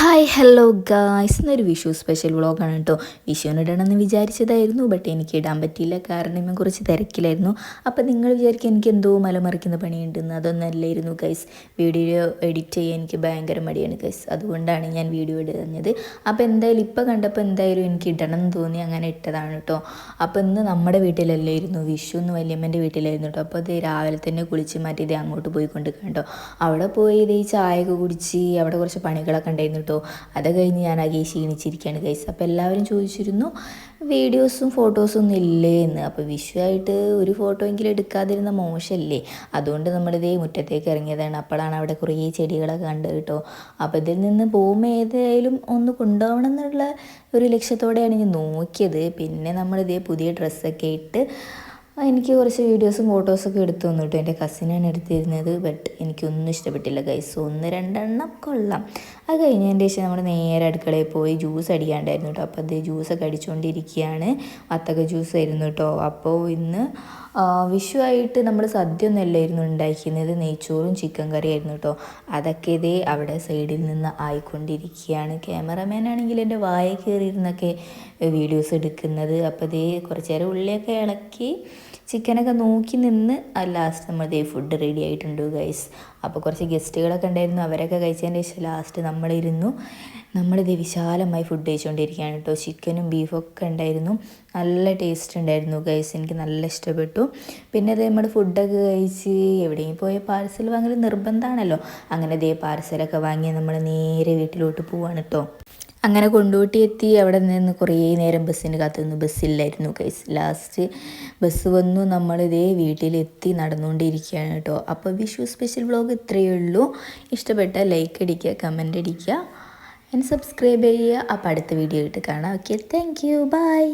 Hi hello guys, ഇന്നൊരു Vishu special വ്ളോഗാണ് കേട്ടോ. വിഷുവിനിടണമെന്ന് വിചാരിച്ചതായിരുന്നു, ബട്ട് എനിക്ക് ഇടാൻ പറ്റിയില്ല. കാരണം ഞാൻ കുറച്ച് തിരക്കിലായിരുന്നു. അപ്പോൾ നിങ്ങൾ വിചാരിക്കും എനിക്ക് എന്തോ മലമറിക്കുന്ന പണിയുണ്ടെന്ന്. അതൊന്നല്ലായിരുന്നു ഗൈസ്. വീഡിയോ എഡിറ്റ് ചെയ്യാൻ എനിക്ക് ഭയങ്കര മടിയാണ് ഗൈസ്. അതുകൊണ്ടാണ് ഞാൻ വീഡിയോ ഇടുന്നത്. അപ്പോൾ എന്തായാലും ഇപ്പോൾ കണ്ടപ്പോൾ എന്തായാലും എനിക്ക് ഇടണം എന്ന് തോന്നി, അങ്ങനെ ഇട്ടതാണ് കേട്ടോ. അപ്പോൾ ഇന്ന് നമ്മുടെ വീട്ടിലല്ലായിരുന്നു വിഷു, എന്ന് വല്യമ്മൻ്റെ വീട്ടിലായിരുന്നു കേട്ടോ. അപ്പോൾ അത് രാവിലെ തന്നെ കുളിച്ച് മാറ്റി ഇത് അങ്ങോട്ട് പോയിക്കൊണ്ട് കണ്ടോ. അവിടെ പോയി ഇത് ഈ ചായയൊക്കെ കുടിച്ച് അവിടെ കുറച്ച് പണികളൊക്കെ ഉണ്ടായിരുന്നു കേട്ടോ. അത് കഴിഞ്ഞ് ഞാൻ ആകെ ക്ഷീണിച്ചിരിക്കുകയാണ് ഗൈസ്. അപ്പോൾ എല്ലാവരും ചോദിച്ചിരുന്നു വീഡിയോസും ഫോട്ടോസും ഒന്നും ഇല്ലേ എന്ന്. അപ്പോൾ വിഷുവായിട്ട് ഒരു ഫോട്ടോ എങ്കിലും എടുക്കാതിരുന്ന മോശമല്ലേ. അതുകൊണ്ട് നമ്മളിതേ മുറ്റത്തേക്ക് ഇറങ്ങിയതാണ്. അപ്പോഴാണ് അവിടെ കുറേ ചെടികളൊക്കെ കണ്ടത് കേട്ടോ. അപ്പോൾ ഇതിൽ നിന്ന് പോകുമ്പോൾ ഏതായാലും ഒന്ന് കൊണ്ടുപോകണം എന്നുള്ള ഒരു ലക്ഷ്യത്തോടെയാണ് ഞാൻ നോക്കിയത്. പിന്നെ നമ്മളിതേ പുതിയ ഡ്രസ്സൊക്കെ ഇട്ട് എനിക്ക് കുറച്ച് വീഡിയോസും ഫോട്ടോസൊക്കെ എടുത്തു തന്നു കേട്ടോ. എൻ്റെ കസിനാണ് എടുത്തിരുന്നത്. ബട്ട് എനിക്കൊന്നും ഇഷ്ടപ്പെട്ടില്ല ഗൈസ്. ഒന്ന് രണ്ടെണ്ണം കൊള്ളാം. അത് കഴിഞ്ഞതിൻ്റെ ശേഷം നമ്മൾ നേരെ അടുക്കളയിൽ പോയി ജ്യൂസ് അടിക്കാണ്ടായിരുന്നു കേട്ടോ. അപ്പോൾ അത് ജ്യൂസൊക്കെ അടിച്ചുകൊണ്ടിരിക്കുകയാണ്. വത്തക്ക ജ്യൂസ് ആയിരുന്നു കേട്ടോ. അപ്പോൾ ഇന്ന് വിഷുവായിട്ട് നമ്മൾ സദ്യ ഒന്നുമല്ലായിരുന്നു ഉണ്ടാക്കിയിരുന്നത്, നെയ്ച്ചോറും ചിക്കൻ കറിയായിരുന്നു കേട്ടോ. അതൊക്കെ ഇതേ അവിടെ സൈഡിൽ നിന്ന് ആയിക്കൊണ്ടിരിക്കുകയാണ്. ക്യാമറമാൻ ആണെങ്കിൽ എൻ്റെ വായ കയറിയിരുന്നൊക്കെ വീഡിയോസ് എടുക്കുന്നത്. അപ്പോൾ ഇതേ കുറച്ച് നേരം ഉള്ളിയൊക്കെ ഇളക്കി ചിക്കനൊക്കെ നോക്കി നിന്ന് ലാസ്റ്റ് നമ്മൾ ഇതേ ഫുഡ് റെഡി ആയിട്ടുണ്ട് ഗൈസ്. അപ്പോൾ കുറച്ച് ഗസ്റ്റുകളൊക്കെ ഉണ്ടായിരുന്നു. അവരൊക്കെ കഴിച്ചതിൻ്റെ ശേഷം ലാസ്റ്റ് നമ്മളിത് വിശാലമായി ഫുഡ് കഴിച്ചുകൊണ്ടിരിക്കുകയാണ് കേട്ടോ. ചിക്കനും ബീഫൊക്കെ ഉണ്ടായിരുന്നു. നല്ല ടേസ്റ്റ് ഉണ്ടായിരുന്നു ഗൈസ്. എനിക്ക് നല്ല ഇഷ്ടപ്പെട്ടു. പിന്നെ അതേ നമ്മൾ ഫുഡൊക്കെ കഴിച്ച് എവിടെയും പോയ പാർസൽ വാങ്ങൽ നിർബന്ധമാണല്ലോ. അങ്ങനെ ഇതേ പാർസലൊക്കെ വാങ്ങി നമ്മൾ നേരെ വീട്ടിലോട്ട് പോവാണ് കേട്ടോ. അങ്ങനെ കൊണ്ടോട്ടി എത്തി. അവിടെ നിന്ന് കുറേ നേരം ബസ്സിന് കാത്തുനിന്നു. ബസ്സില്ലായിരുന്നു ഗൈസ്. ലാസ്റ്റ് ബസ് വന്നു. നമ്മളിതേ വീട്ടിലെത്തി നടന്നുകൊണ്ടിരിക്കുകയാണ് കേട്ടോ. അപ്പോൾ വിഷു സ്പെഷ്യൽ വ്ളോഗ് ഇത്രയേ ഉള്ളൂ. ഇഷ്ടപ്പെട്ടാൽ ലൈക്ക് അടിക്കുക, കമൻ്റ് അടിക്കുക, സബ്സ്ക്രൈബ് ചെയ്യുക. അപ്പോൾ അടുത്ത വീഡിയോ ആയിട്ട് കാണാം. Okay, thank you, by.